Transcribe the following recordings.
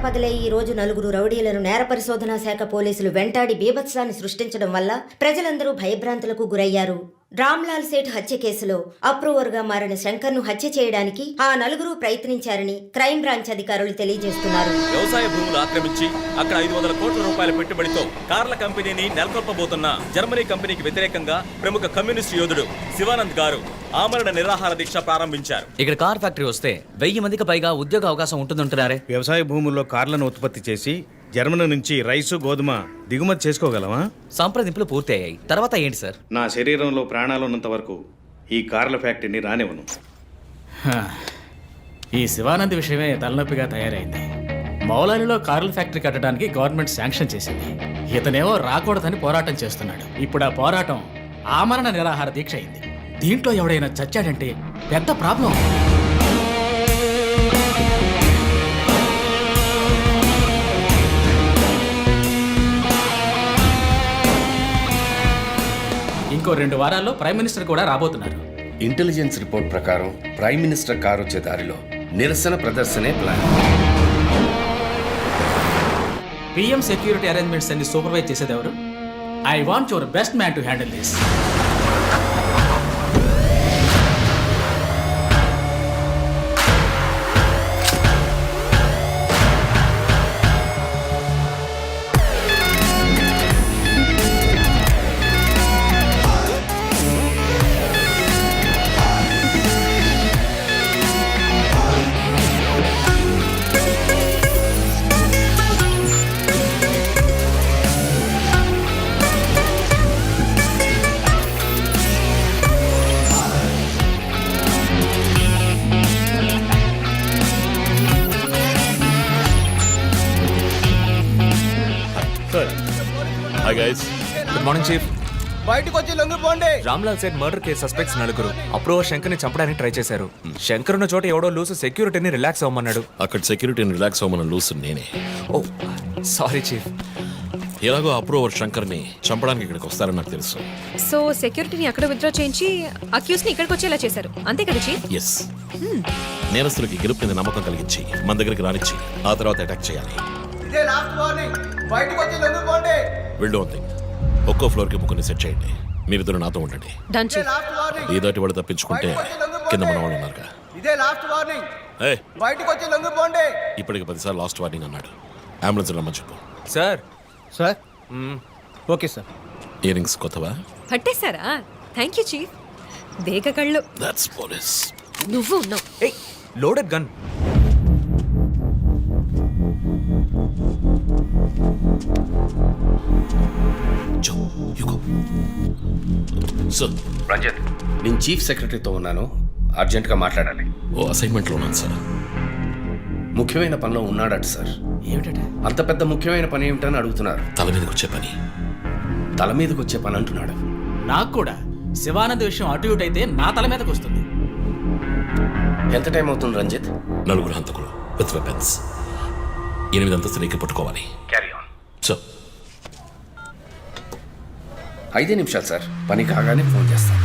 పట్టపగలే ఈ రోజు నలుగురు రౌడీలను నేర పరిశోధనా శాఖ పోలీసులు వెంటాడి బీభత్సాన్ని సృష్టించడం వల్ల ప్రజలందరూ భయభ్రాంతులకు గురయ్యారు. రామ్లాల్ సేఠ్ హత్య కేసులో అప్రూవర్గా మారిన శంకర్ను హత్య చేయడానికి ఆ నలుగురు ప్రయత్నించారని క్రైమ్ బ్రాంచ్ అధికారులు తెలియజేస్తున్నారు. వ్యవసాయ భూములు ఆక్రమించి అక్కడ 500 కోట్ల రూపాయల పెట్టుబడితో కార్ల కంపెనీని నెలకొల్పబోతున్న జర్మనీ కంపెనీకి వ్యతిరేకంగా ప్రముఖ కమ్యూనిస్ట్ యోధుడు శివానంద్ గారు ఆమరణ నిరాహార దీక్ష ప్రారంభించారు. ఇక్కడ కార్ ఫ్యాక్టరీ వస్తే 1000 మందికి పైగా ఉద్యోగ అవకాశం ఉంటుందంటున్నారే. వ్యవసాయ భూముల్లో కార్లను ఉత్పత్తి చేసి జర్మనీ నుంచి రైసు గోధుమ దిగుమతి చేసుకోగలమా? సంప్రదింపులు పూర్తి అయ్యాయి. తర్వాత ఏంటి సార్? నా శరీరంలో ప్రాణాలు ఉన్నంత వరకు ఈ కార్ల ఫ్యాక్టరీని రానివ్వను. ఈ శివానంద్ విషయమే తలనొప్పిగా తయారైంది. మౌలాలిలో కార్ల ఫ్యాక్టరీ కట్టడానికి గవర్నమెంట్ శాంక్షన్ చేసింది. ఇతనేమో రాకూడదని పోరాటం చేస్తున్నాడు. ఇప్పుడు ఆ పోరాటం ఆమరణ నిరాహార దీక్ష అయింది. దీంట్లో ఎవడైనా చచ్చాడంటే పెద్ద ప్రాబ్లం. ఇంకో 2 వారాల్లో ప్రైమ్ మినిస్టర్ కూడా రాబోతున్నారు. ఇంటెలిజెన్స్ రిపోర్ట్ ప్రకారం ప్రైమ్ మినిస్టర్ కారు వచ్చే దారిలో నిరసన ప్రదర్శనే ప్లాన్. పిఎం సెక్యూరిటీ అరేంజ్మెంట్స్ అన్ని సూపర్వైజ్ చేసేది ఎవరు? I want your best man to handle this. Hi guys. Good morning chief. బయటకు వచ్చి లొంగిపోండి. Ramlal Seth murder case suspects నలుగురు అప్రూవర్ శంకర్ని చంపడానికి ట్రై చేశారు. శంకర్ ఉన్న చోట ఎవడో లూసు సెక్యూరిటీని రిలాక్స్ అవ్వమన్నాడు. అక్కడ సెక్యూరిటీని రిలాక్స్ అవ్వమన్న లూసు నేనే. ఓ సారీ చీఫ్. ఎలాగో అప్రూవర్ శంకర్ని చంపడానికి ఇక్కడికి వస్తారని నాకు తెలుసు. సో సెక్యూరిటీని అక్కడ విత్డ్రా చేయించి అక్యూస్ ని ఇక్కడికి వచ్చేలా చేశారు, అంతే కదా చీఫ్? ఎస్. నేరస్తులకి గెలుపు మీద నమ్మకం కలిగించి మన దగ్గరికి రానిచ్చి ఆ తర్వాత అటాక్ చేయాలి. ఇదే లాస్ట్ వార్నింగ్. బయటకు వచ్చి లొంగిపోండి. Will do one thing. ఒక్కో ఫ్లోర్కి ముగ్గురిని సెట్ చేయండి. మీరిద్దరు నాతో ఉండండి. డన్ ఇదే చీఫ్. Last warning. ఈ దాటి వాళ్ళు తప్పించుకుంటే కింద మన వాళ్ళు ఉన్నారుగా. ఇదే లాస్ట్ వార్నింగ్. ఏయ్, బయటకు వచ్చి లొంగిపోండి. ఇప్పటికి 10 సార్లు లాస్ట్ వార్నింగ్ అన్నాడు. అంబులెన్స్ రమ్మని చెప్పు. Sir sir okay sir. Ear rings కొత్తవా? పట్టేశారా? Thank you chief. దేగ కళ్ళు. That's police. నువ్వు ఉన్నావు. ఏయ్ లోడెడ్ గన్. సార్, రంజిత్, నేను చీఫ్ సెక్రటరీతో ఉన్నాను. అర్జెంటుగా మాట్లాడాలి. ఓ అసైన్మెంట్లో ఉన్నాను సార్. ముఖ్యమైన పనిలో ఉన్నాడట సార్. ఏమిటట? అంత పెద్ద ముఖ్యమైన పని ఏమిటని అడుగుతున్నారు. తల మీదకి వచ్చే పని. తల మీదకి వచ్చే పని అంటున్నాడు. నాకు కూడా శివానంద్ విషయం అటు ఇటు అయితే నా తల మీదకి వస్తుంది. ఎంత టైం అవుతుంది రంజిత్? 4 హంతకులు విత్ వెపన్స్. 8 అంతస్తులు ఎక్కి పట్టుకోవాలి. సార్ 5 నిమిషాలు సార్. పని కాగానే ఫోన్ చేస్తాను.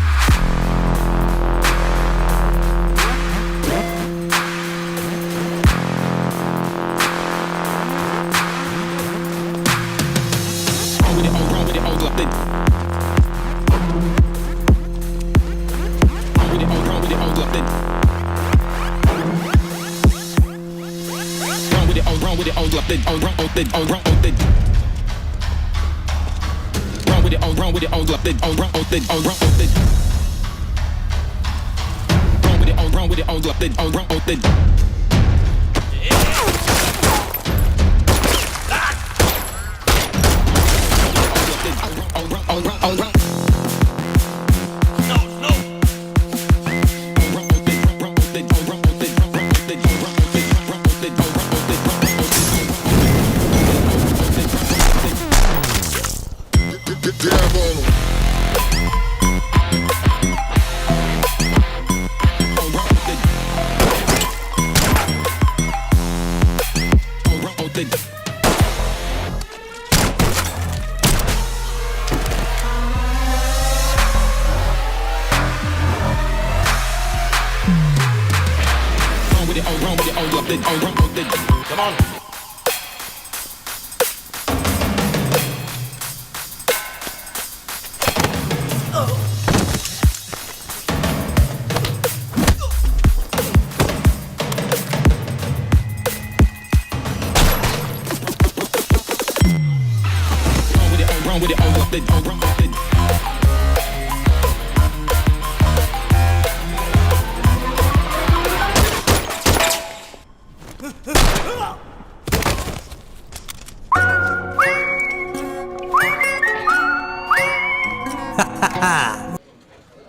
Come on.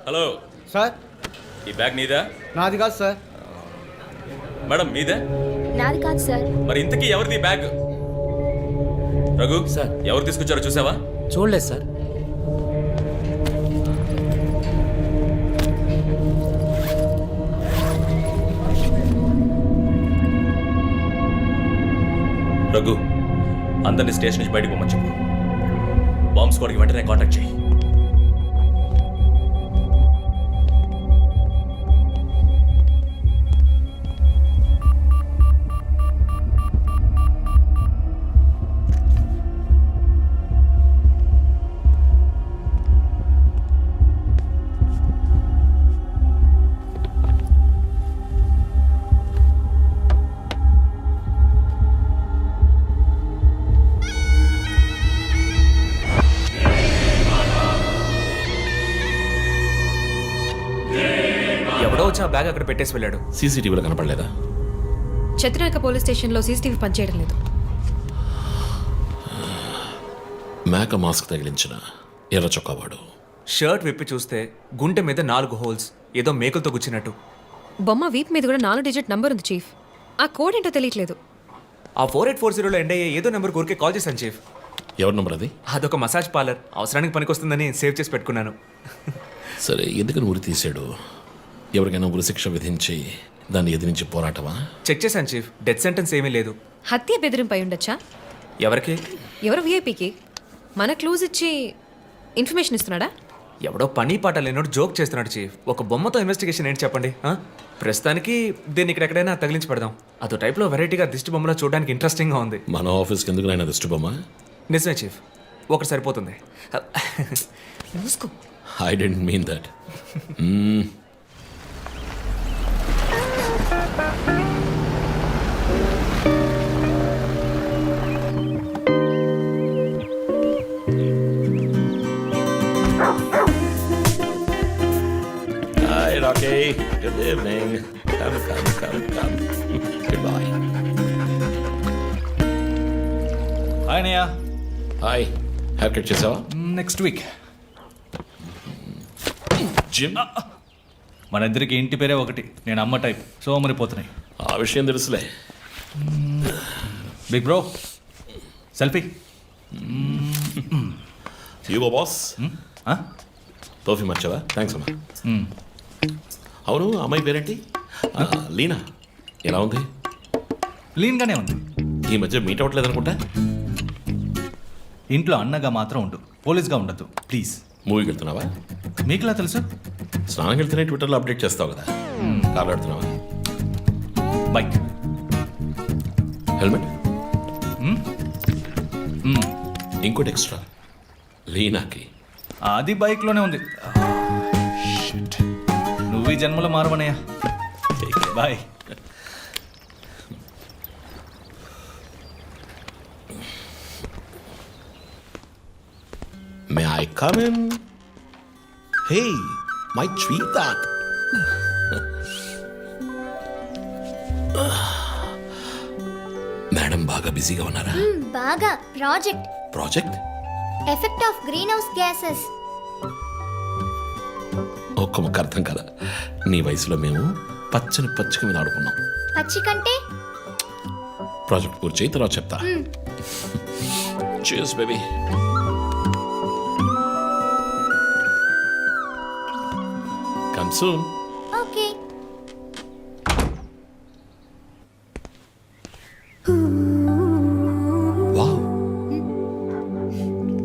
హలో, సార్ ఈ బ్యాగ్ నీదా? నాది కాదు సార్. మేడం మీదే? నాది కాదు సార్. మరి ఇంతకీ ఎవరిది బ్యాగ్? రఘు సార్. ఎవరు తీసుకొచ్చారో చూసావా? చూడలేదు సార్. రఘు, అందరినీ స్టేషన్ నుంచి బయటకు పోమని చెప్పు. బాంబ్ స్క్వాడ్కి వెంటనే కాంటాక్ట్ చేయి. ఎవడో వచ్చి ఆ బ్యాగ్ అక్కడ పెట్టేసి వెళ్ళాడు. సీసీటీవీలో కనపడలేదా? చత్రనాక పోలీస్ స్టేషన్లో సీసీటీవీ పనిచేయడం లేదు. మేక మాస్క్ తగిలించిన ఎర్ర చొక్కావాడు. షర్ట్ విప్పి చూస్తే గుంటె మీద 4 హోల్స్, ఏదో మేకులతో గుచ్చినట్టు. బొమ్మ వీప్ మీద కూడా 4 డిజిట్ నంబర్ ఉంది చీఫ్. ఆ కోడ్ ఏంటో తెలియట్లేదు. ఆ 4840లో ఎండ్ అయ్యే ఏదో నెంబర్ ఊరికే కాల్ చేశాను చీఫ్. ఎవరి నంబర్ అది? అదొక మసాజ్ పార్లర్, అవసరానికి పనికొస్తుందని సేవ్ చేసి పెట్టుకున్నాను. సరే, ఎందుకని ఉరి తీసాడు? ఎవరికైనా ఉరి శిక్ష విధించి దాన్ని ఎదిరించి పోరాటమా? చెక్ చేశాను చీఫ్, డెత్ సెంటెన్స్ ఏమీ లేదు. హత్య బెదిరింపై ఉండొచ్చా? ఎవరికి? ఎవరు వీఐపీకి మన క్లూజ్ ఇచ్చి ఇన్ఫర్మేషన్ ఇస్తున్నాడా? ఎవడో పని పాట లేనోడు జోక్ చేస్తున్నాడు చీఫ్. ఒక బొమ్మతో ఇన్వెస్టిగేషన్ ఏంటి చెప్పండి? ప్రస్తుతానికి దీన్ని ఇక్కడెక్కడైనా తగిలించి పెడదాం. అదో టైప్లో వెరైటీగా దిష్టి బొమ్మలో చూడడానికి ఇంట్రెస్టింగ్గా ఉంది. మన ఆఫీస్కి ఎందుకు నాయన దిష్టి బొమ్మ? నిజమే చీఫ్, ఒకటి సరిపోతుంది. మూసుకో. I didn't mean that. Hi, Rocky. Good evening. Come. Goodbye. Hi అన్నయ్య. Hi. Hair cut చేసావా? Next week. జిమ్? మన ఇద్దరికి ఇంటి పేరే ఒకటి. నేను అమ్మ టైప్, సోమరిపోతున్నాయి. ఆ విషయం తెలుసులే. Big bro, selfie. ఇగో బాస్. తోఫీ మర్చావా? థ్యాంక్స్ అమ్మా. అవును, అమ్మాయి పేరేంటి? లీనా. ఎలా ఉంది? లీన్గానే ఉంది. ఈ మధ్య మీట్ అవ్వట్లేదు అనుకుంటా. ఇంట్లో అన్నగా మాత్రం ఉండు, పోలీస్గా ఉండద్దు ప్లీజ్. మూవీకి వెళ్తున్నావా? మీకులా తెలుసు? స్నానం వెళ్తేనే ట్విట్టర్లో అప్డేట్ చేస్తావు కదా. కార్ ఆడుతున్నావా? బైక్. హెల్మెట్? ఇంకోటి ఎక్స్ట్రా లీనాకి. అది బైక్లోనే ఉంది. నువ్వు ఈ జన్మలో మారవనయ్యా. Bye. May I come in? Hey my sweet. Madam బాగా బిజీగా ఉన్నారా? బాగా. Project effect of green house gases. ఒక్క ముక్క అర్థం కదా. నీ వయసులో మేము పచ్చని పచ్చిక మీద ఆడుకున్నాం. పచ్చి కంటే ప్రాజెక్ట్ పూర్తి చేయి, తర్వాత చెప్తా. Cheers, baby. Come soon. Okay. Wow.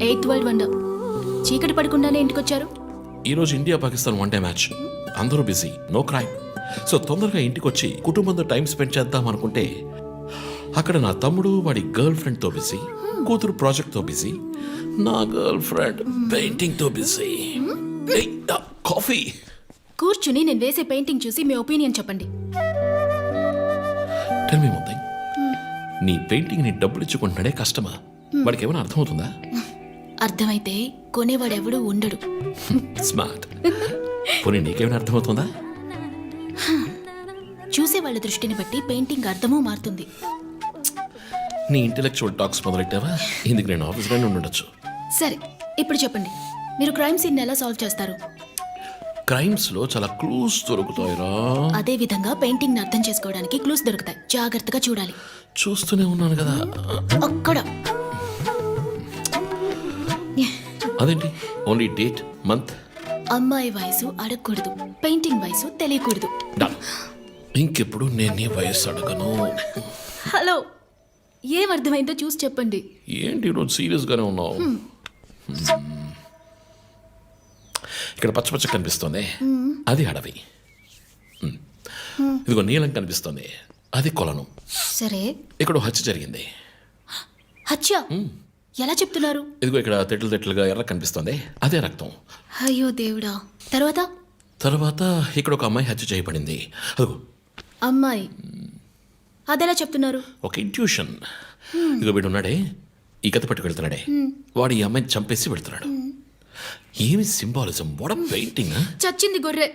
8th world wonder. చీకటి పడకుండానే ఇంటికొచ్చారు. ఈరోజు India Pakistan one day match. అందరూ బిజీ, నో క్రైమ్. సో తొందరగా ఇంటికి వచ్చి కుటుంబంతో టైం స్పెండ్ చేద్దాం అనుకుంటే అక్కడ నా తమ్ముడు వాడి గర్ల్ ఫ్రెండ్తో బిజీ, కూతురు ప్రాజెక్ట్తో బిజీ, నా గర్ల్ ఫ్రెండ్ పెయింటింగ్తో బిజీ. కాఫీ. కూర్చుని నేను వేసే పెయింటింగ్ చూసి మీ ఒపీనియన్ చెప్పండి. Tell me one thing. నీ పెయింటింగ్ ని డబ్బులు ఇచ్చుకుంటున్నాడే కష్టమా? వాడికి ఏమైనా అర్థమవుతుందా? అర్థమైతే కొనేవాడెవడూ ఉండడు. స్మార్ట్. పోనీ నీకేమైనా అర్థమవుతుందా? చూసే వాళ్ళ దృష్టిని బట్టి పెయింటింగ్ అర్థమూ మారుతుంది. నీ ఇంటెలెక్చువల్ టాక్స్ మొదలెట్టావా? ఇందుకు నేను ఆఫీస్లోనే ఉండొచ్చు. సరే, ఇప్పుడు చెప్పండి. మీరు క్రైమ్ సీన్ ఎలా సాల్వ్ చేస్తారు? క్రైమ్స్ లో చాలా క్లూస్ దొరుకుతాయిరా. అదే విధంగా పెయింటింగ్ ని అర్థం చేసుకోవడానికి క్లూస్ దొరుకుతాయి. జాగ్రత్తగా చూడాలి. చూస్తూనే ఉన్నాను కదా. అక్కడ అదేంటి ఓన్లీ డేట్ మంత్? అమ్మాయి వయసు అడగకూడదు, పెయింటింగ్ వయసు తెలియకూడదు. డన్. ఇంకెప్పుడు నేను నీ వయస్సు అడగను. హలో, ఏం అర్థమైందో చూసి చెప్పండి. ఏంటి ఈరోజు సీరియస్ గానే ఉన్నావు? ఇక్కడ పచ్చ పచ్చ కనిపిస్తోంది, అది అడవి. ఇదిగో నీలం కనిపిస్తోంది, అది కొలను. సరే, ఇక్కడ ఓ హత్య జరిగింది. హత్య ఎలా చెప్తున్నారు? ఇదిగో ఇక్కడ తెట్లు తెట్లుగా ఎర్ర కనిపిస్తోంది, అదే రక్తం. అయ్యో దేవుడా. తర్వాత ఇక్కడ ఒక అమ్మాయి హత్య చేయబడింది. అదిగో అమ్మాయి, అదెలా చెప్తున్నారు? ఒక ఇంట్యూషన్. ఇదిగో వీడు ఉన్నాడే, ఈ కథ పట్టుకు వెళ్తున్నాడే, వాడు ఈ అమ్మాయిని చంపేసి వెళ్తున్నాడు. ఏమి సింబాలిజం, వాట్ పెయింటింగ్. చచ్చింది గొర్రె.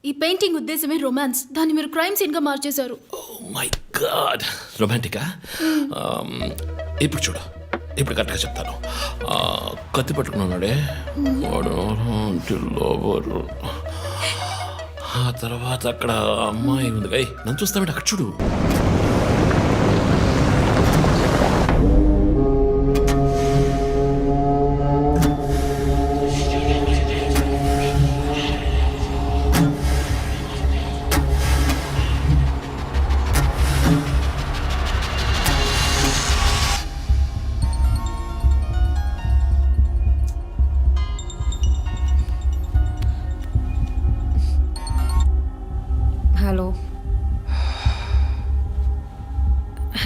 ఈ పెయింటింగ్ ఉద్దేశమే రొమాన్స్. దాన్ని మీరు క్రైమ్ సీన్ గా మార్చేశారు. మై గాడ్, రొమాంటికా? ఇప్పుడు చూడు, ఇప్పుడు కరెక్ట్గా చెప్తాను. కత్తి పట్టుకున్నాడే వాడు లోబరు. ఆ తర్వాత అక్కడ అమ్మాయి ఉంది. నన్ను చూస్తామంటే అక్కడ చూడు.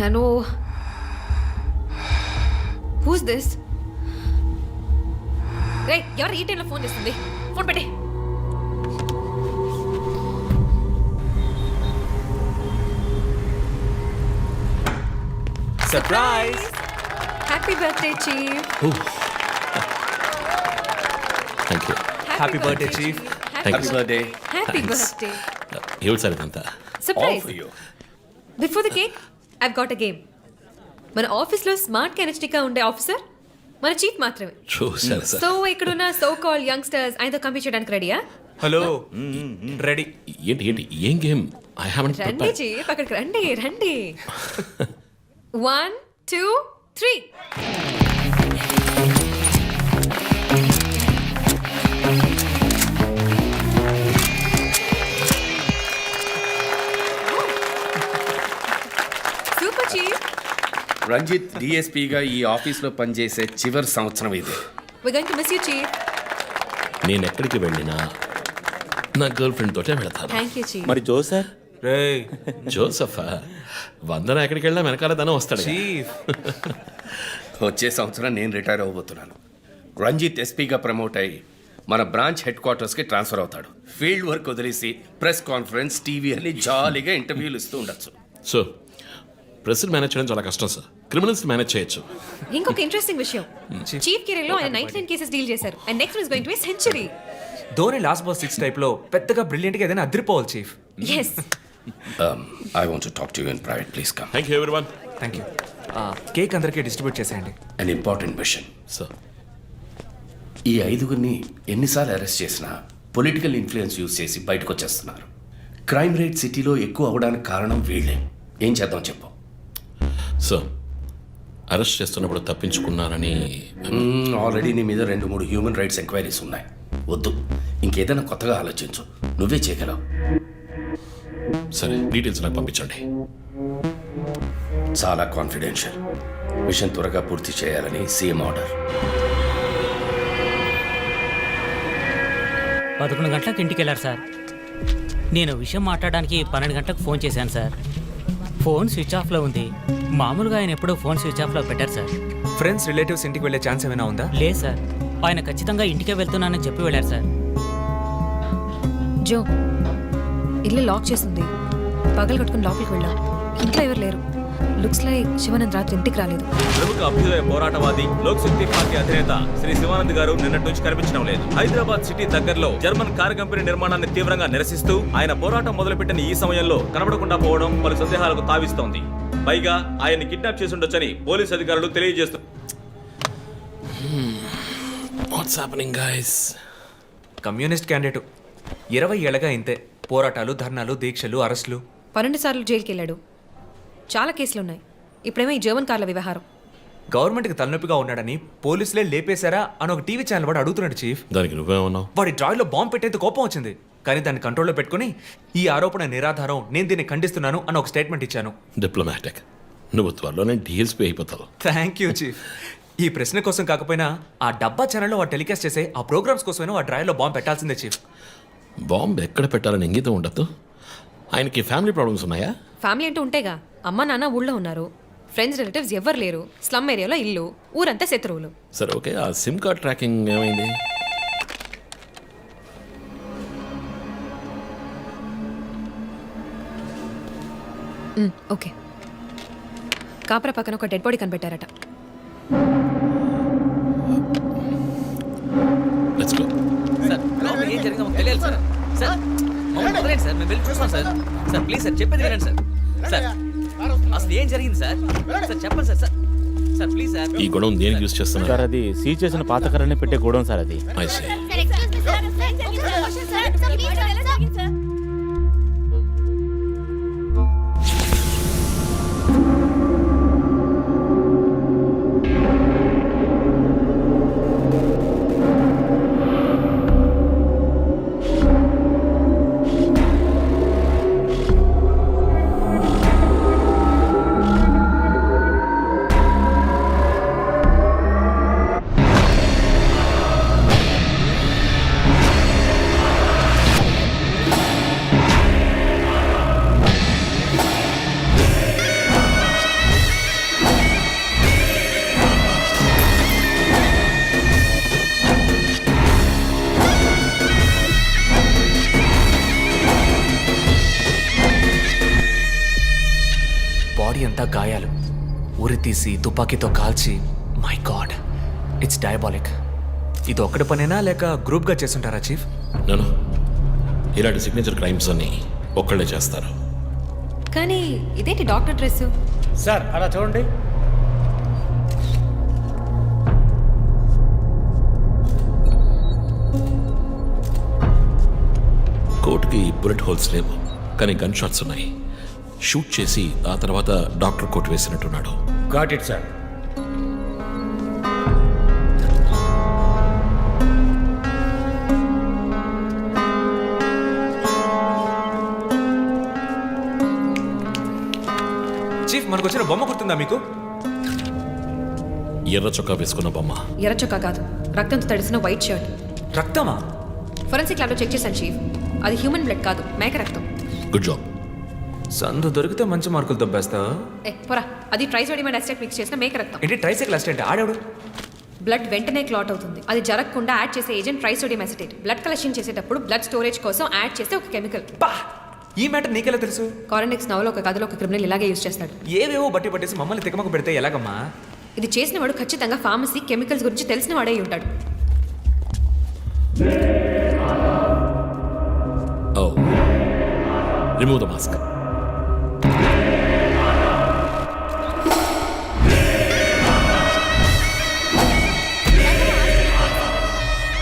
Hello, who's this? రే, ఎవరు ఈ టైంలో ఫోన్ చేస్తుంది? ఫోన్ పెట్టే. Surprise! Happy birthday chief. Thank you. Happy birthday chief. Thank you. Birthday. Happy Thanks. Birthday. ఏమిటి సార్ ఇదంతా? Surprise. Before the cake I've got a game. మన ఆఫీస్లో స్మార్ట్ కెనెస్టిక్గా ఉండే ఆఫీసర్ మన చీఫ్ మాత్రమే. చూసారు సార్. సో ఇక్కడున్న సో కాల్ యంగ్స్టర్స్ ఆయనతో కంపీట్ చేయడానికి రెడీయా? Hello, ready. ఏంటి ఏంటి ఏం గేమ్? ఐ హావెంట్ రండి ప్రిపేర్డ్. చీఫ్, అక్కడికి రండి రండి. 1 2 3. Super chief. రంజిత్ డిఎస్పీగా ఈ ఆఫీస్లో పనిచేసే చివరి సంవత్సరం ఇది. We're going to miss you, chief. నేను ఎక్కడికి వెళ్ళినా నా గర్ల్ ఫ్రెండ్ తోటే వెళతాను. Thank you, chief. మరి జో సార్? రే జోసఫా, వందన ఎక్కడికి వెళ్ళినా వెనకాల ధనం వస్తాడు. చీఫ్, వచ్చే సంవత్సరం నేను రిటైర్ అవ్వబోతున్నాను. రంజిత్ ఎస్పీగా ప్రమోట్ అయ్యి మన బ్రాంచ్ హెడ్ క్వార్టర్స్కి ట్రాన్స్ఫర్ అవుతాడు. ఫీల్డ్ వర్క్ వదిలేసి ప్రెస్ కాన్ఫరెన్స్, టీవీ అని జాలీగా ఇంటర్వ్యూలు ఇస్తూ ఉండొచ్చు. సో ప్రెస్ మేనేజ్ చేయడం చాలా కష్టం సార్. క్రిమినల్స్ మేనేజ్ చేయొచ్చు. ఇంకొక ఇంట్రెస్టింగ్ విషయం, చీఫ్ కెరీర్లో ఆయన 99 కేసెస్ డీల్ చేశారు and next is going to be century. Dhoni last balls 6 type లో పెద్దగా బ్రిలియంట్ గా ఏదైనా అదిరిపోవాలి chief. yes. I want to talk to you in private, please come. Thank you everyone. Thank you. Cake అందరికీ distribute చేసేయండి. An important machine. Sir, ఈ ఐదుగురిని ఎన్నిసార్లు అరెస్ట్ చేసినా పొలిటికల్ ఇన్ఫ్లుయెన్స్ యూజ్ చేసి బయటకు వచ్చేస్తున్నారు. క్రైమ్ రేట్ సిటీలో ఎక్కువ అవడానికి కారణం వీళ్ళే. ఏం చేద్దాం చెప్పు. సార్, అరెస్ట్ చేస్తున్నప్పుడు తప్పించుకున్నారని ఆల్రెడీ నీ మీద 2-3 హ్యూమన్ రైట్స్ ఎంక్వైరీస్ ఉన్నాయి. వద్దు, ఇంకేదైనా కొత్తగా ఆలోచించు. నువ్వే చేయగలవు. సరే, డీటెయిల్స్ నాకు పంపించండి. చాలా కాన్ఫిడెన్షియల్. మిషన్ త్వరగా పూర్తి చేయాలని సీఎం ఆర్డర్. 11 గంటలకు ఇంటికి వెళ్ళారు సార్. నేను విషయం మాట్లాడడానికి 12 గంటలకు ఫోన్ చేశాను సార్. ఫోన్ స్విచ్ ఆఫ్లో ఉంది. మామూలుగా ఆయన ఎప్పుడూ ఫోన్ స్విచ్ ఆఫ్లో పెట్టారు సార్. ఫ్రెండ్స్, రిలేటివ్స్ ఇంటికి వెళ్ళే ఛాన్స్ ఏమైనా ఉందా? లేదు సార్, ఆయన ఖచ్చితంగా ఇంటికే వెళ్తున్నానని చెప్పి వెళ్ళారు సార్. జో, ఇల్లు లాక్ చేసింది. పగలు కట్టుకుని లోపలికి వెళ్ళాం. ఇంట్లో ఎవరు లేరు. లుక్స్ లైక్ శివానంద్ రాత్రి ఇంటికి రాలేదు. ప్రముఖ అభ్యుదయ పోరాటవాది లోక్ శక్తి పార్టీ అధినేత శ్రీ శివానంద్ గారు నిన్నటి నుంచి కనిపించడం లేదు. హైదరాబాద్ సిటీ దగ్గరలో జర్మన్ కార్ కంపెనీ నిర్మాణాన్ని తీవ్రంగా నిరసిస్తూ ఆయన పోరాటం మొదలుపెట్టిన ఈ సమయంలో కనబడకుండా పోవడం పలు సందేహాలకు తావిస్తోంది. పైగా ఆయన్ని కిడ్నాప్ చేసి ఉండొచ్చని పోలీసు అధికారులు తెలియజేస్తున్నారు. What's happening guys? Communist candidate 20 ఏళ్ళగా ఇంతే. పోరాటాలు, ధర్నాలు, దీక్షలు, అరెస్టులు. 12 సార్లు జైలుకి వెళ్ళాడు. చాలా కేసులు ఉన్నాయి. ఇప్పుడేమో ఈ జర్మన్ కార్ల వ్యవహారం. గవర్నమెంట్కి తలనొప్పిగా ఉన్నాడని పోలీసులే లేపేశారా అని ఒక టీవీ ఛానల్ వాడు అడుగుతున్నాడు చీఫ్. దానికి నువ్వేమన్నావు? వాడి డ్రాయిలో బాంబు పెట్టేందుకు కోపం వచ్చింది, కానీ దాన్ని కంట్రోల్లో పెట్టుకుని ఈ ఆరోపణ నిరాధారం, నేను దీన్ని ఖండిస్తున్నాను అని ఒక స్టేట్మెంట్ ఇచ్చాను. డిప్లొమాటిక్. నువ్వు త్వరలోనే డిఎస్పీ అయిపోతావు. Thank you chief. ఈ ప్రశ్న కోసం కాకపోయినా ఆ డబ్బా ఛానల్లో వాడు టెలికాస్ట్ చేసే ఆ ప్రోగ్రామ్స్ కోసమైనా ఆ డ్రాయిలో బాంబు పెట్టాల్సిందే చీఫ్. బాంబు ఎక్కడ పెట్టాలని ఇంగితం ఉండదు. ఆయనకి ఫ్యామిలీ ప్రాబ్లమ్స్ ఉన్నాయా? ఫ్యామిలీ అంటూ ఉంటేగా. అమ్మ నాన్న ఊళ్ళో ఉన్నారు, ఫ్రెండ్స్ రిలేటివ్స్ ఎవ్వరు లేరు, స్లమ్ ఏరియాలో ఇల్లు, ఊరంతా శత్రువులు. సరే ఓకే, ఆ సిమ్ కార్డ్ ట్రాకింగ్ ఏమైంది? ఓకే. కాపరా పక్కన ఒక డెడ్ బాడీ కనిపెట్టారట. Let's go. సార్ లోపల ఏం జరిగిందో మాకు తెలియాలి సార్. సార్ మమ్మల్ని వదిలేండి సార్, మేము వెళ్ళి చూస్తాం సార్. సార్ ప్లీజ్ సార్, చెప్పేది వినండి సార్. సార్ అసలు ఏం జరిగింది సార్? సార్ చెప్పండి sir. Sir sir please sir. ఈ గొడవ దేనికి యూజ్ చేస్తున్నారు? సార్ అది సీజ్ చేసిన పాత కర్రని పెట్టే గోడౌన్ సార్ అది. I see. బాడీ అంతా గాయాలు, ఉరి తీసి తుపాకీతో కాల్చి. My God, it's diabolic. ఇది ఒక్కడి పనేనా లేక గ్రూప్గా చేస్తుంటారా చీఫ్? నేను ఇలాంటి సిగ్నేచర్ క్రైమ్స్ అన్ని ఒక్కళ్ళే చేస్తారు. కానీ ఇదేంటి డాక్టర్ డ్రెస్? సార్ అలా చూడండి. కోర్టుకి బుల్లెట్ హోల్స్ లేవు, కానీ గన్ షాట్స్ ఉన్నాయి. షూట్ చేసి ఆ తర్వాత డాక్టర్ కోట్ వేసినట్టున్నాడు. Got it sir. చీఫ్, మనకు వచ్చిన బొమ్మ గుర్తుందా మీకు? ఎర్ర చొక్కా వేసుకున్న బొమ్మ. ఎర్ర చొక్కా కాదు, రక్తంతో తడిసిన వైట్ షర్ట్. రక్తమా? ఫోరెన్సిక్ ల్యాబ్లో చెక్ చేశాను చీఫ్. అది హ్యూమన్ బ్లడ్ కాదు, మేక రక్తం. Good job. సందు దొరికితే మంచి మార్కులు దొబ్బేస్తా. పోరా, అది ట్రైసోడియం అసిటేట్ మిక్స్ చేసిన మేక రక్తం. ఏంటి ట్రైసైకిల్ అసిస్టెంట్? ఆడేవాడు. బ్లడ్ వెంటనే క్లాట్ అవుతుంది. అది జరగకుండా యాడ్ చేసే agent trisodium acetate. Blood collection చేసేటప్పుడు బ్లడ్ స్టోరేజ్ కోసం యాడ్ చేసే ఒక కెమికల్. ఈ మ్యాటర్ నీకెలా తెలుసు? కారెనిక్స్ నవలో ఒక కథలో ఒక క్రిమినల్ ఇలాగే యూజ్ చేస్తాడు. ఏవేవో బట్టి పట్టేసి మమ్మల్ని తికమక పెడితే ఎలాగమ్మా? ఇది చేసిన వాడు ఖచ్చితంగా ఫార్మసీ కెమికల్స్ గురించి తెలిసిన వాడే ఉంటాడు. Oh. Remove the mask.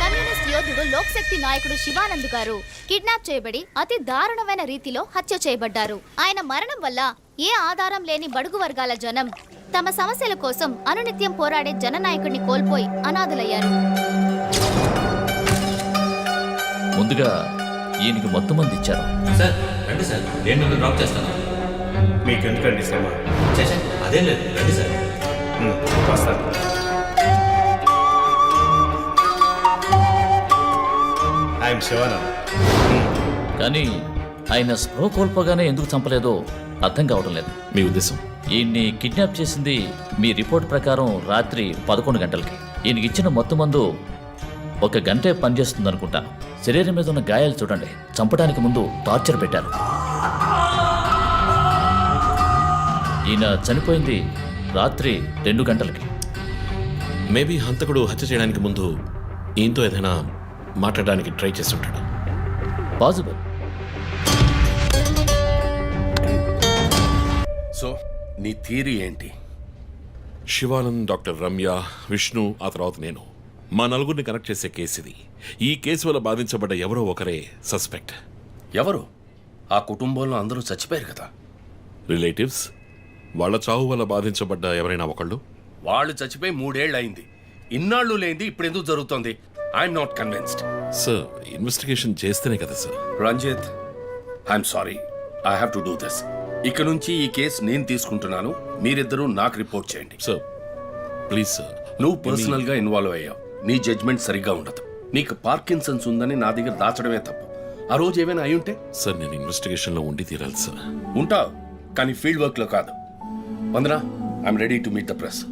Communist యోధుడు లోక్శక్తి నాయకుడు శివానంద్ గారు కిడ్నాప్ చేయబడి అతి దారుణమైన రీతిలో హత్య చేయబడ్డారు. ఆయన మరణం వల్ల ఏ ఆధారం లేని బడుగు వర్గాల జనం తమ సమస్యల కోసం అనునిత్యం పోరాడే జననాయకుడిని కోల్పోయి అనాథులయ్యారు. ముందుగా ఈయనకి మొత్తం మంది ఇచ్చారు. సార్ రండి సార్, నేను డ్రాప్ చేస్తాను. మీకు ఎందుకండి శ్రమ? అదేం లేదు, రండి సార్. వస్తాను. ఐఎమ్ శివానంద్. కానీ ఆయన స్పృహ కోల్పోగానే ఎందుకు చంపలేదో అర్థం కావడం లేదు. మీ ఉద్దేశం? ఈయన్ని కిడ్నాప్ చేసింది మీ రిపోర్ట్ ప్రకారం రాత్రి 11 గంటలకి. ఈయనకి ఇచ్చిన మొత్తం మందు 1 గంటే పనిచేస్తుంది అనుకుంటాను. శరీరం మీద ఉన్న గాయాలు చూడండి. చంపడానికి ముందు టార్చర్ పెట్టారు. ఈయన చనిపోయింది రాత్రి 2 గంటలకి. మేబీ హంతకుడు హత్య చేయడానికి ముందు ఈయనతో ఏదైనా మాట్లాడడానికి ట్రై చేసి ఉంటాడు. పాసిబుల్. సో నీ థియరీ ఏంటి? శివానంద్, డాక్టర్ రమ్య, విష్ణు, ఆ తర్వాత నేను మా నలుగురిని కనెక్ట్ చేసే కేసు ఇది. ఈ కేసు వల్ల బాధించబడ్డ ఎవరో ఒకరే సస్పెక్ట్. ఎవరు? ఆ కుటుంబంలో అందరూ చచ్చిపోయారు కదా. రిలేటివ్స్. వాళ్ళ చావు వల్ల బాధించబడ్డ ఎవరైనా ఒకళ్ళు. వాళ్ళు చచ్చిపోయి 3 ఏళ్ళు అయింది. ఇన్నాళ్ళు లేనిది ఇప్పుడు ఎందుకు జరుగుతోంది? I'm not convinced. Sir, investigation చేస్తేనే కదా sir. Ranjit, I'm sorry, I have to do this. ఇక నుంచి ఈ కేసు నేను తీసుకుంటున్నాను. మీరిద్దరూ నాకు రిపోర్ట్ చేయండి. Sir please sir. నువ్వు పర్సనల్ గా ఇన్వాల్వ్ అయ్యావు. నీ జడ్జ్మెంట్ సరిగ్గా ఉండదు. నీకు పార్కిన్సన్స్ ఉందని నా దగ్గర దాచడమే తప్పు. ఆ రోజు ఏమైనా అయి ఉంటే? సార్, నేను ఇన్వెస్టిగేషన్ లో ఉండి తీరాలి సార్. ఉంటావు, కానీ ఫీల్డ్ వర్క్ లో కాదు. Vandana, I'm ready to meet the press.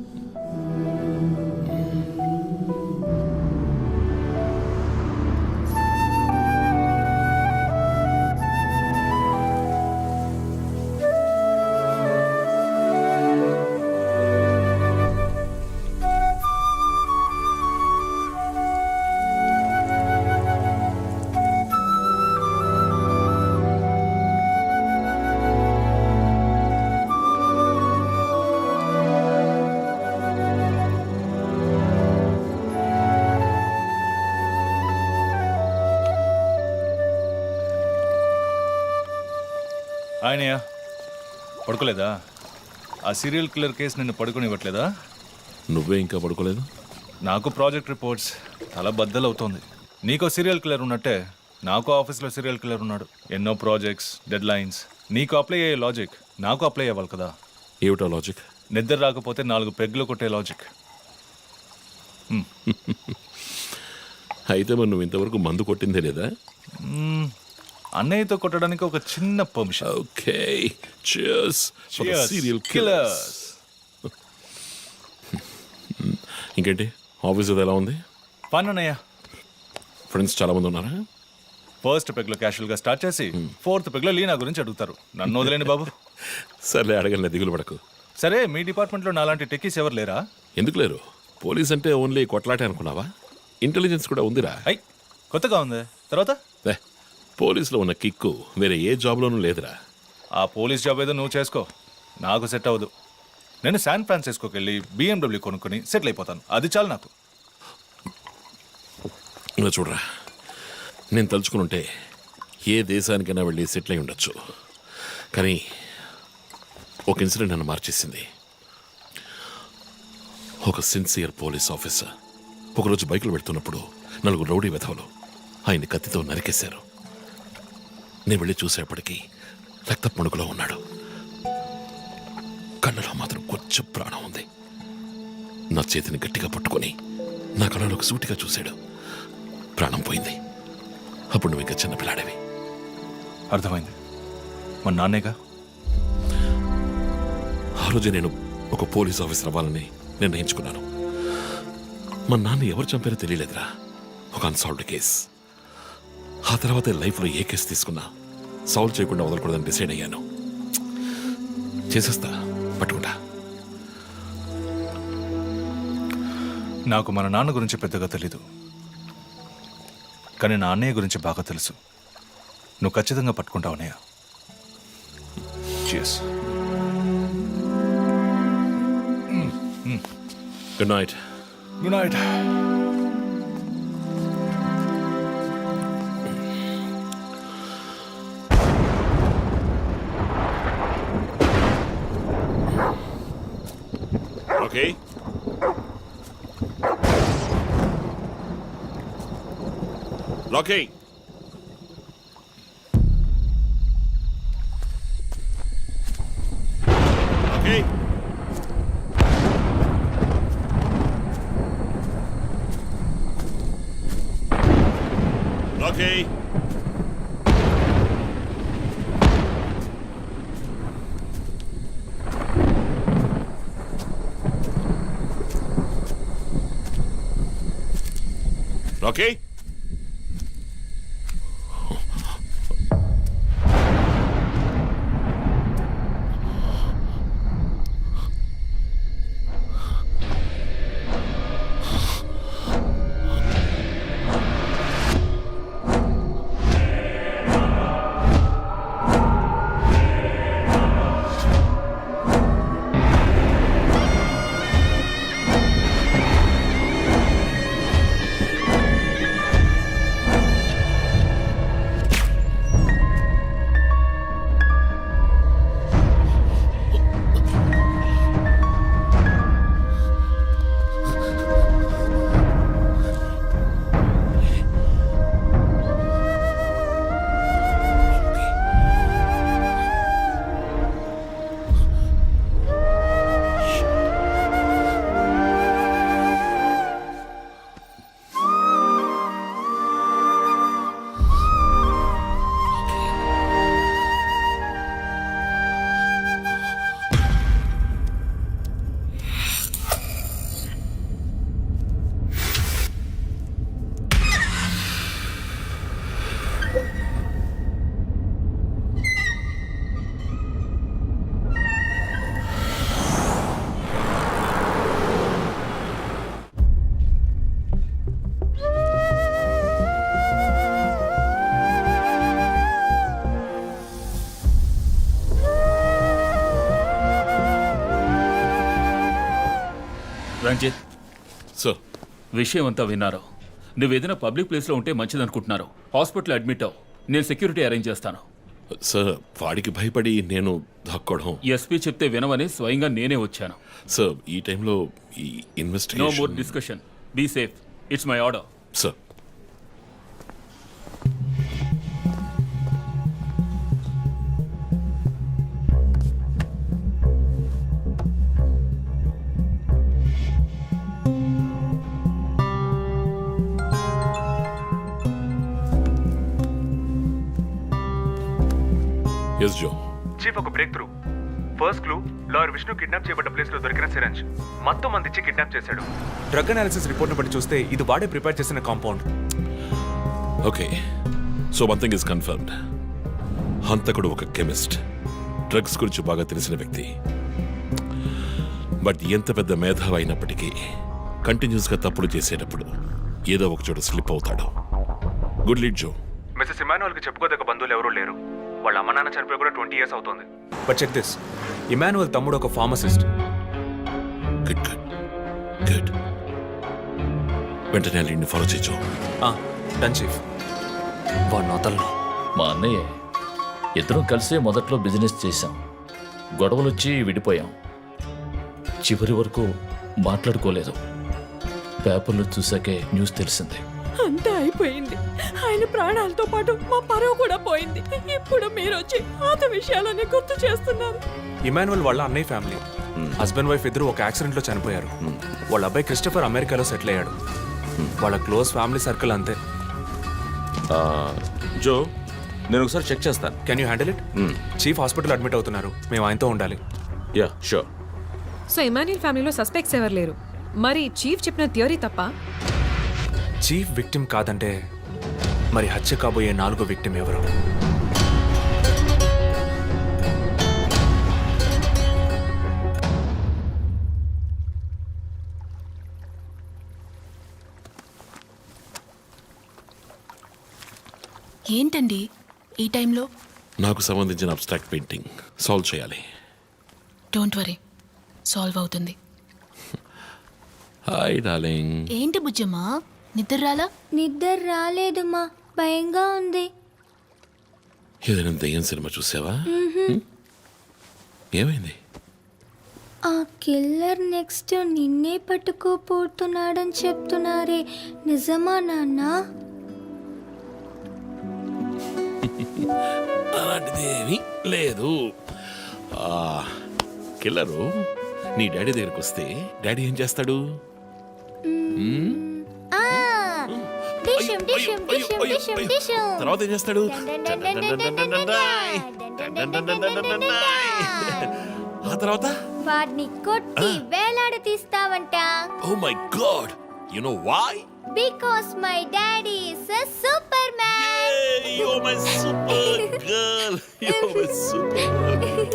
ఆయనయ్య పడుకోలేదా? ఆ సీరియల్ కిల్లర్ కేసు నిన్ను పడుకోనివ్వట్లేదా? నువ్వే ఇంకా పడుకోలేదు? నాకు ప్రాజెక్ట్ రిపోర్ట్స్ తల బద్దలవుతోంది. నీకో సీరియల్ కిల్లర్ ఉన్నట్టే నాకు ఆఫీస్లో సీరియల్ కిల్లర్ ఉన్నాడు. ఎన్నో ప్రాజెక్ట్స్, డెడ్ లైన్స్. నీకు అప్లై అయ్యే లాజిక్ నాకు అప్లై అవ్వాలి కదా. ఏమిటో లాజిక్? నిద్ర రాకపోతే 4 పెగ్గులు కొట్టే లాజిక్. అయితే మరి నువ్వు ఇంతవరకు మందు కొట్టిందే లేదా? అన్నయ్యతో కొట్టడానికి ఒక చిన్న permission. Okay, cheers for the serial killers. ఇంకేంటి, ఆఫీస్ అది ఎలా ఉంది? ఫన్ అన్నయ్య. ఫ్రెండ్స్ చాలా మంది ఉన్నారా? ఫస్ట్ పెగ్లో క్యాషువల్గా స్టార్ట్ చేసి 4th పెగ్లో లీనా గురించి అడుగుతారు. నన్ను వదిలేండి బాబు. సర్లే, అడగలే, దిగులు పడకు. సరే, మీ డిపార్ట్మెంట్లో నాలాంటి టెక్కీస్ ఎవరు లేరా? ఎందుకు లేరు? పోలీస్ అంటే ఓన్లీ కొట్లాటే అనుకున్నావా? ఇంటెలిజెన్స్ కూడా ఉందిరా. అయ్, కొత్తగా ఉంది. తర్వాత పోలీసులో ఉన్న కిక్కు వేరే ఏ జాబ్లోనూ లేదురా. ఆ పోలీస్ జాబ్ ఏదో నువ్వు చేసుకో, నాకు సెట్ అవ్వదు. నేను శాన్ ఫ్రాన్సిస్కోకి వెళ్ళి BMW కొనుక్కొని సెటిల్ అయిపోతాను. అది చాలు నాకు. ఇలా చూడరా, నేను తలుచుకుని ఉంటే ఏ దేశానికైనా వెళ్ళి సెటిల్ అయి ఉండొచ్చు. కానీ ఒక ఇన్సిడెంట్ నన్ను మార్చేసింది. ఒక సిన్సియర్ పోలీస్ ఆఫీసర్ ఒకరోజు బైకులు పెడుతున్నప్పుడు 4 రౌడీ వెధవలు ఆయన్ని కత్తితో నరికేశారు. నేను వెళ్ళి చూసేప్పటికీ రక్తపు మణుకులో ఉన్నాడు. కళ్ళలో మాత్రం కొంచెం ప్రాణం ఉంది. నా చేతిని గట్టిగా పట్టుకొని నా కళ్ళలోకి సూటిగా చూశాడు. ప్రాణం పోయింది. అప్పుడు నువ్వు ఇంకా చిన్నపిల్లాడేవి. అర్థమైంది. మా నాన్నేగా. ఆ రోజే నేను ఒక పోలీస్ ఆఫీసర్ అవ్వాలని నిర్ణయించుకున్నాను. మా నాన్న ఎవరు చంపారో తెలియలేదురా. ఒక అన్సాల్వ్డ్ కేస్. ఆ తర్వాత లైఫ్లో ఏ కేసు తీసుకున్నా సాల్వ్ చేయకుండా వదలకూడదని డిసైడ్ అయ్యాను. చేసేస్తా, పట్టుకుంటా. నాకు మన నాన్న గురించి పెద్దగా తెలీదు, కానీ నా అన్నయ్య గురించి బాగా తెలుసు. నువ్వు ఖచ్చితంగా పట్టుకుంటావు అన్నయ్య. Cheers. Good night. Good night. Okay, Rocky. Okay, Rocky. Rocky? Ranjit, so విషయం అంతా విన్నారు. నువ్వేదైనా పబ్లిక్ ప్లేస్లో ఉంటే మంచిదనుకుంటున్నారు. హాస్పిటల్ అడ్మిట్ అవ్వు, నేను సెక్యూరిటీ అరేంజ్ చేస్తాను. సార్ వాడికి భయపడి నేను దాక్కోవడం. ఎస్పీ చెప్తే వినవని స్వయంగా నేనే వచ్చాను. సార్ ఈ టైంలో ఈ no more investigation. Discussion. Be safe. It's my order. Sir ఎస్ జో. చీఫ్, ఒక breakthrough. First clue, lawyer Vishnu kidnap చేయబడ్డ ప్లేస్ లో దొరికిన సిరంజ్ మొత్తం మంది ఇచ్చి కిడ్నాప్ చేశాడు. డ్రగ్ అనాలిసిస్ రిపోర్ట్ బట్టి చూస్తే ఇది వాడే ప్రిపేర్ చేసిన compound. Okay, so one thing is confirmed. హంతకుడు ఒక కెమిస్ట్, డ్రగ్స్ గురించి బాగా తెలిసిన వ్యక్తి. బట్ ఎంత పెద్ద మేధావి అయినప్పటికీ కంటిన్యూస్గా తప్పులు చేసేటప్పుడు ఏదో ఒక చోట స్లిప్ అవుతాడు. గుడ్ లీడ్ జో. మిస్సెస్ ఇమానువల్కి చెప్పుకోదగ్గ బంధువులు ఎవరూ లేరు. వాళ్ళ అమ్మ నాన్న చనిపోయి కూడా 20 years అవుతుంది. బట్ చెక్ దిస్, ఇమానువల్ తమ్ముడు ఒక ఫార్మసిస్ట్. Good good good. వెంటనే లీడ్ని ఫాలో చేయొచ్చు. Done chief. వాడు నోతల్లో. మా అన్నయ్య ఇద్దరం కలిసే మొదట్లో బిజినెస్ చేశాం. గొడవలొచ్చి విడిపోయాం. చివరి వరకు మాట్లాడుకోలేదు. పేపర్లో చూసాకే న్యూస్ తెలిసింది. అంతా అయిపోయింది. ఆయన ప్రాణాలతో పాటు మా పరువు కూడా పోయింది. ఇప్పుడు మీరు వచ్చి పాత విషయాలని గుర్తు చేస్తున్నారు. ఇమానువల్ వాళ్ళ అన్నయ్య ఫ్యామిలీ, హస్బెండ్ వైఫ్ ఇద్దరు ఒక యాక్సిడెంట్ లో చనిపోయారు. వాళ్ళ అబ్బాయి క్రిస్టఫర్ అమెరికాలో సెటిల్ అయ్యాడు. వాళ్ళ క్లోజ్ ఫ్యామిలీ సర్కిల్ అంతే. జో, నేను ఒకసారి చెక్ చేస్తాను. Can you handle it? Chief hospital admit అవుతున్నారు. మేము ఆయనతో ఉండాలి. Yeah sure. సో ఇమాన్యుయల్ ఫ్యామిలీలో సస్పెక్ట్స్ ఎవరు లేరు. మరి చీఫ్ చెప్పిన థియరీ తప్ప? చీఫ్ విక్టిమ్ కాదంటే మరి హత్య కాబోయే 4వ విక్టిమ్ ఎవరు? ఏంటండి ఈ టైంలో? నాకు సంబంధించిన అబ్స్ట్రాక్ట్ పెయింటింగ్ సాల్వ్ చేయాలి. డోంట్ వరీ, సాల్వ్ అవుతుంది. Hi darling. ఏంటి బుజ్జమ్మా, నిద్ర రాలా? నిద్ర రాలేదమ్మా, భయంగా ఉంది. ఏదైనా దయ్యం సినిమా చూసావా? ఏమైంది? ఆ కిల్లర్ నెక్స్ట్ నిన్నే పట్టుకోపోతున్నాడని చెప్తున్నారే, నిజమా నాన్న? అలాంటిదేమీ లేదు. కిల్లరు నీ డాడీ దగ్గరికి వస్తే డాడీ ఏం చేస్తాడు? తర్వాత ఏం చేస్తాడు? ఆ తర్వాత వాడిని కొట్టి వేలాడ తీస్తావంట. Oh my god, you know why? Because my daddy is a superman. You're my super girl. You're my super girl.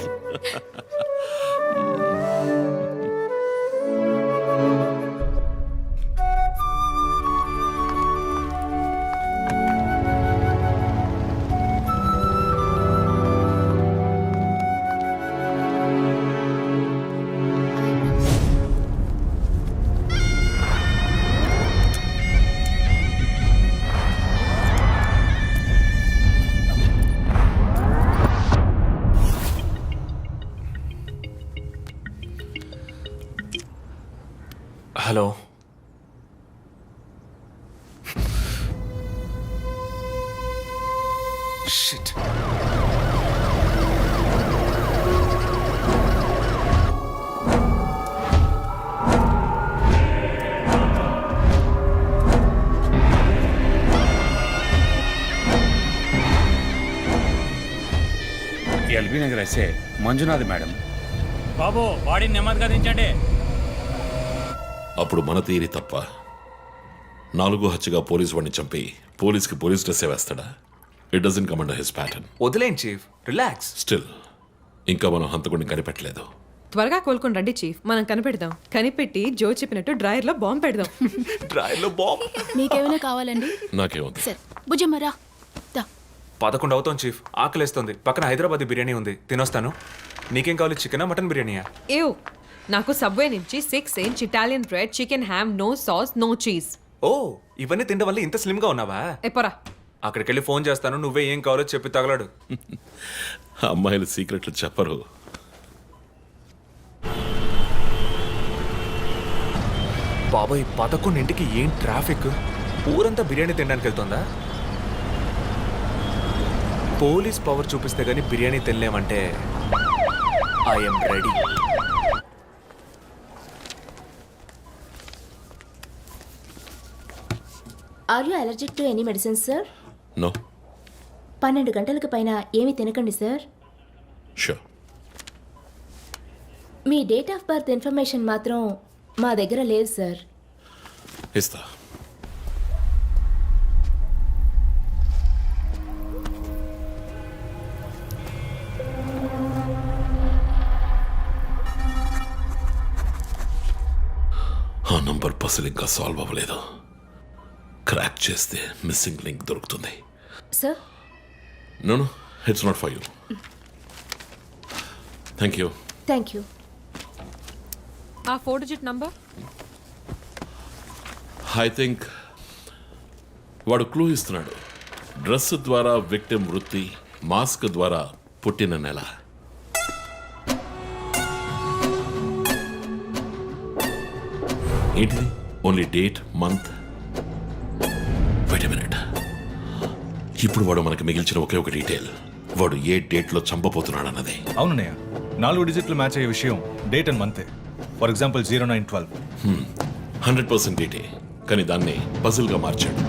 Hello, shit. LB Nagar SA Manjunath madam. బాబు బాడీని నెమ్మదిగా దించండి. అప్పుడు మన తీరి తప్ప 4వ హత్యగా పోలీసు వాడిని చంపి పోలీస్కి పోలీస్ డ్రెస్సే వేస్తాడా? It doesn't come under his pattern. వదిలేండి చీఫ్, రిలాక్స్. స్టిల్ ఇంకా మనం హంతకుడిని కనిపెట్టలేదు. త్వరగా కోలుకొని రండి చీఫ్, మనం కనిపెడదాం. కనిపెట్టి జో చెప్పినట్టు డ్రాయర్లో బాంబు పెడదాం. డ్రాయర్లో బాంబ్? మీకేమైనా కావాలండి? నాకేముంది? సరే బుజ్జమ్మరా. 11 అవుతాం చీఫ్, ఆకలేస్తుంది. పక్కన హైదరాబాద్ బిర్యానీ ఉంది, తినొస్తాను. నీకేం కావాలి, చికెనా మటన్ బిర్యానీయా? ఏవ్, నాకు సబ్వే నుంచి 6-inch Italian bread, chicken ham, no sauce, no cheese. ఓ ఇవన్నీ తినడం వల్ల ఇంత స్లిమ్ గా ఉన్నావా? ఎప్పరా అక్కడికి వెళ్ళి ఫోన్ చేస్తాను, నువ్వే ఏం కావాలో చెప్పి తగలడు. అమ్మాయిలు సీక్రెట్లు చెప్పరు. బాబాయ్ 11ంటికి ఏం ట్రాఫిక్! ఊరంతా బిర్యానీ తినడానికి వెళ్తుందా? పోలీస్ పవర్ చూపిస్తే గానీ బిర్యానీ తినలేమంటే I'm ready. Are you allergic to any medicines sir? No. 12 గంటలకు పైన ఏమీ తినకండి సార్. షూర్. మీ డేట్ ఆఫ్ బర్త్ ఇన్ఫర్మేషన్ మాత్రం మా దగ్గర లేదు సార్. ఇస్తా. ఆ నంబర్ పసిల్ ఇంకా సాల్వ్ అవ్వలేదు. క్రాక్ చేస్తే మిస్సింగ్ లింక్ దొరుకుతుంది. Sir no no, it's not for you. Thank you. Thank you. ఆ 4-digit నంబర్. ఐ థింక్ వాడు క్లూ ఇస్తున్నాడు. డ్రెస్ ద్వారా విక్టిమ్ వృత్తి, మాస్క్ ద్వారా పుట్టిన నెల. ఏంటిది? Only date, month. Wait a minute. ఇప్పుడు వాడు మనకి మిగిల్చిన ఒకే ఒక డీటెయిల్, వాడు ఏ డేట్లో చంపబోతున్నాడు అన్నదే. అవునన్నయ్య, 4 డిజిట్లు మ్యాచ్ అయ్యే విషయం డేట్ అండ్ మంతే. For example 0912. 100% డేటే, కానీ దాన్ని పజిల్గా మార్చాడు.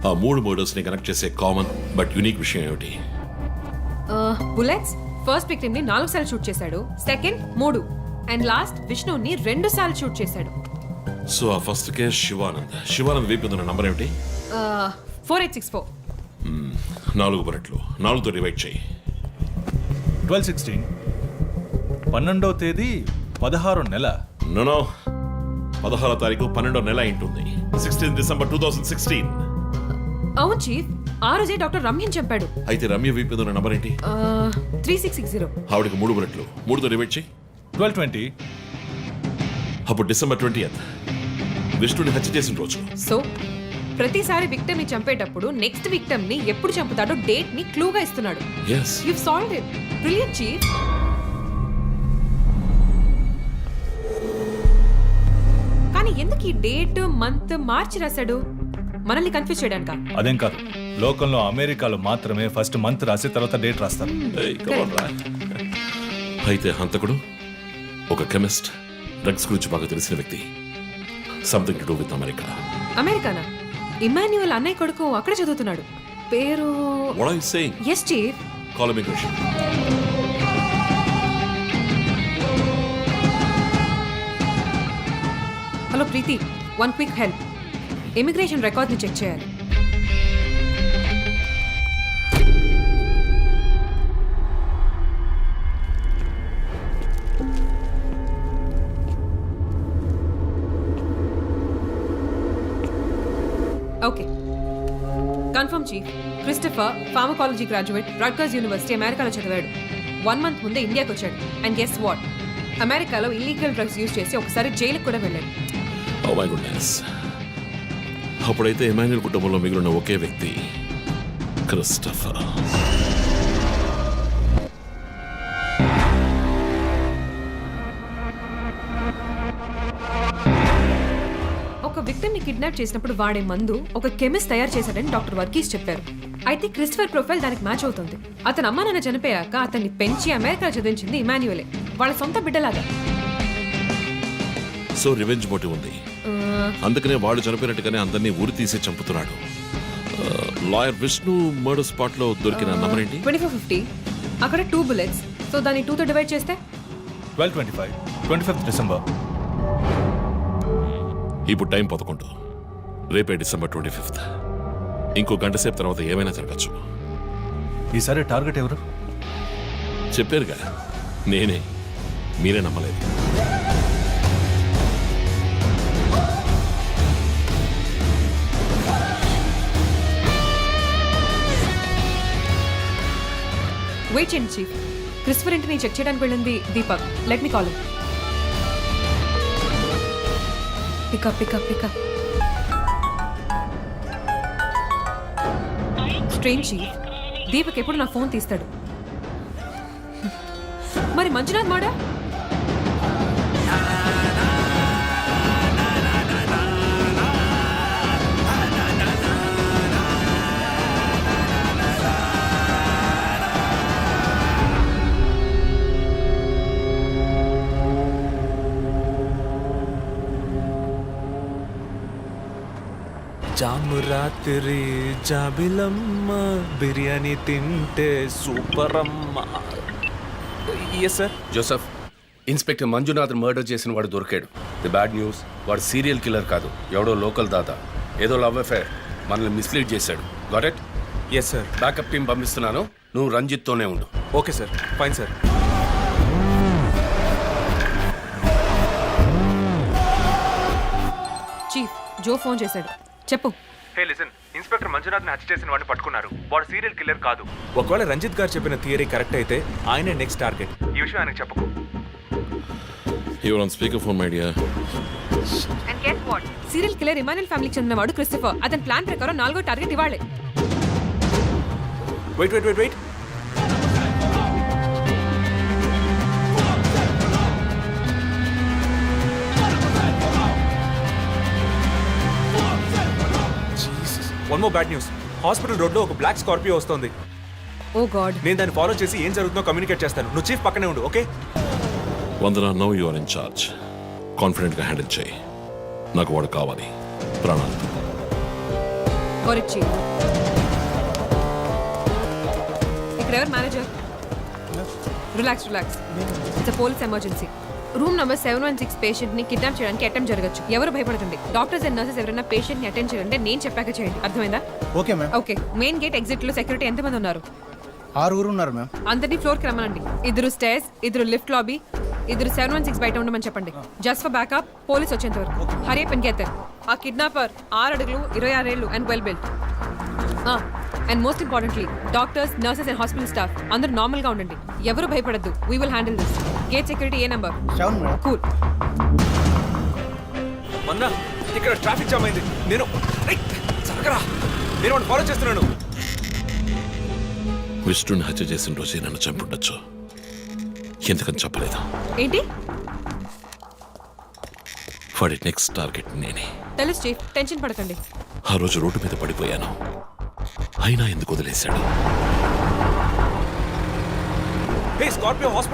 ఆ 3 మర్డర్స్ ని కనెక్ట్ చేసే కామన్ బట్ యునిక్ విషయం ఏమిటి? బుల్లెట్స్. ఫస్ట్ విక్టిమ్ ని 4 సార్లు షూట్ చేశాడు, సెకండ్ 3, అండ్ లాస్ట్ విష్ణుని 2 సార్లు షూట్ చేశాడు. సో ఆ ఫస్ట్ కేస్ శివానంద్ వీపు ఉన్న నంబర్ ఏమిటి? 4864. 4 బుల్లెట్లు, 4తో డివైడ్ చేయి. 12/16. 12వ తేదీ 16వ నెల. నో 16వ తారీఖు 12వ నెల ఉంటుంది. 16 డిసెంబర్ 2016. అవును చీఫ్, ఆ రోజే డాక్టర్ రమ్యని చంపాడు. అయితే రమ్య వీపు ఉన్న నంబర్ ఏంటి? 3660. ఆవిడకి 3 బుల్లెట్లు, 3తో డివైడ్ చేయి. 12/20. అప్పుడు డిసెంబర్ 20th విష్ణుని హత్య చేసిన రోజు. సో ప్రతిసారి విక్టిమ్ ని చంపేటప్పుడు నెక్స్ట్ విక్టిమ్ ని ఎప్పుడు చంపుతాడో డేట్ ని క్లూగా ఇస్తున్నాడు. yes you solved it. Brilliant chief. కానీ ఎందుకు ఈ డేట్, మంత్ మార్చి రాశాడు? మనల్ని కన్ఫ్యూజ్ చేయడానికా? అదేం కాదు, లోకంలో అమెరికాలో మాత్రమే ఫస్ట్ మంత్ రాసి తర్వాత డేట్ రాస్తారు. Hey, come on, రా. అయితే హంతకుడు ఒక కెమిస్ట్, డ్రగ్స్ గురించి బాగా తెలిసిన వ్యక్తి. Something to do with America. అమెరికానా? ఇమాన్యుయల్ అన్నయ్య కొడుకు అక్కడ చదువుతున్నాడు. పేరు What are you saying? Yes chief. Call immigration. Hello Preethi, 1 quick help. Immigration record ని చెక్ చేయాలి. Okay, confirm chief. Christopher pharmacology graduate, Rutgers university, అమెరికాలో చదివాడు. 1 month ముందే ఇండియాకి వచ్చాడు. అండ్ గెస్ వాట్, అమెరికాలో ఇల్లీగల్ డ్రగ్స్ యూజ్ చేసి ఒకసారి జైలుకి కూడా వెళ్ళాడు. Oh my goodness. అప్పుడైతే ఎమాన్యుయల్ కుటుంబంలో మిగిలిన ఒకే వ్యక్తి క్రిస్టఫర్. ఒక విక్టిమ్ ని కిడ్నాప్ చేసినప్పుడు వాడే మందు ఒక కెమిస్ట్ తయారు చేశాడని డాక్టర్ వర్గీస్ చెప్పారు. అయితే క్రిస్టఫర్ ప్రొఫైల్ దానికి మ్యాచ్ అవుతుంది. అతని అమ్మ నాన్న చనిపోయాక అతన్ని పెంచి అమెరికా చదివించింది ఇమాన్యుయలే, వాళ్ళ సొంత బిడ్డలాగా. సో రివెంజ్ మోటివ్ ఉంది, అందుకనే వాడు చనిపోయినట్టుగానే అందరినీ ఊరి తీసి చంపుతున్నాడు. లాయర్ విష్ణు మర్డర్ స్పాట్ లో దొరికిన నంబర్ ఏంటి? 2450. అక్కడ 2 bullets. సో దాన్ని 2తో డివైడ్ చేస్తే 12/25. 25th December. ఇప్పుడు టైం 11. రేపే డిసెంబర్ 25th. ఇంకో గంట సేపు తర్వాత ఏమైనా జరగచ్చు. ఈసారి టార్గెట్ ఎవరు? చెప్పారుగా, నేనే. మీరే నమ్మలేదు. వెయిట్ చేయండి చీఫ్. క్రిస్టఫర్ ఇంటిని చెక్ చేయడానికి వెళ్ళింది Deepak. Let me call him. Pickup pickup pickup. Strange chief, Deepak ఎప్పుడు నా ఫోన్ తీస్తాడు. మరి మంజునాథ్ మాడా? జాము రాత్రి జాబిలమ్మ బిర్యానీ తింటే సూపర్ అమ్మ. Yes sir. Joseph, inspector Manjunath murder చేసిన వాడు దొరికాడు. ది బ్యాడ్ న్యూస్, వాడు సీరియల్ కిల్లర్ కాదు, ఎవడో లోకల్ దాదా. ఏదో లవ్ అఫేర్, మనల్ని మిస్లీడ్ చేశాడు. Got it? Yes sir. Backup team పంపిస్తున్నాను, నువ్వు రంజిత్తోనే ఉండు. Okay sir, fine sir. Chief, Joe phone చేశాడు. చెప్పు. హే లిసన్, ఇన్స్పెక్టర్ మంజునాథ్ ని హత్య చేసిన వాడిని పట్టుకున్నారు. వాడు సీరియల్ కిల్లర్ కాదు. ఒకవేళ రంజిత్ గారు చెప్పిన థియరీ కరెక్ట్ అయితే ఆయనే నెక్స్ట్ టార్గెట్. ఈ విషయం ఆయనకు చెప్పకు. Your on speaker phone my dear. And get what? Serial killer Emmanuel ఫ్యామిలీకి చెందినవాడు క్రిస్టఫర్. అతని ప్లాన్ ప్రకారం 4వ టార్గెట్ ఇవాళే. Wait wait wait wait. One more bad news. Hospital road లో ఒక బ్లాక్ స్కార్పియో వస్తుంది. Oh God. నేను దాన్ని ఫాలో చేసి ఏం జరుగుతుందో కమ్యూనికేట్ చేస్తాను. నువ్వు చీఫ్ పక్కనే ఉండు, okay? Vandana, no you are in charge. కాన్ఫిడెంట్గా హ్యాండిల్ చేయి. నాకు వాడు కావాలి, ప్రాణాలతో. Got it chief. ఇక్కడ ఎవరు manager? Relax relax. It's police emergency. Room number 716 patient ని కిడ్నాప్ చేయడానికి అటెంప్ట్ జరగచ్చు. ఎవరు భయపడకండి. డాక్టర్స్ అండ్ నర్సెస్ ఎవరైనా పేషెంట్ ని అటెండ్ చేయాలంటే నేను చెప్పాక చేయండి. అర్థమైందా? Okay ma'am. Okay. Main gate exit లో సెక్యూరిటీ ఎంతమంది ఉన్నారు? 6 ఉన్నారు మ్యామ్. అందరినీ ఫ్లోర్ కి రమ్మనండి. 2 స్టేర్స్, 2 లిఫ్ట్ లాబీ, 2 716 బయట ఉండమని చెప్పండి. జస్ట్ ఫర్ బ్యాకప్, పోలీస్ వచ్చేంత వరకు. Hurry up and get there. ఆ కిడ్నాపర్ 6 అడుగులు 26 ఏళ్ళు and well built. And most importantly doctors, nurses and hospital staff అందరూ నార్మల్ గా ఉండండి. ఎవరు భయపడద్దు. We will handle this. Gate security ఏ నెంబర్? 7 మేడం. కూల్. మొన్న ఇక్కడ ట్రాఫిక్ జామ్ అయింది. నేను వాడిని ఫాలో చేస్తున్నాను. విష్ణుని హత్య చేసిన రోజే నన్ను చంపుండొచ్చు. ఎందుకని చెప్పలేదు? ఏంటి? వాడి నెక్స్ట్ టార్గెట్ నేనే. తెలుసు చీఫ్, టెన్షన్ పడకండి. ఆ రోజు రోడ్డు మీద పడిపోయాను, అయినా ఎందుకు వదిలేశాడు? Scorpio hospital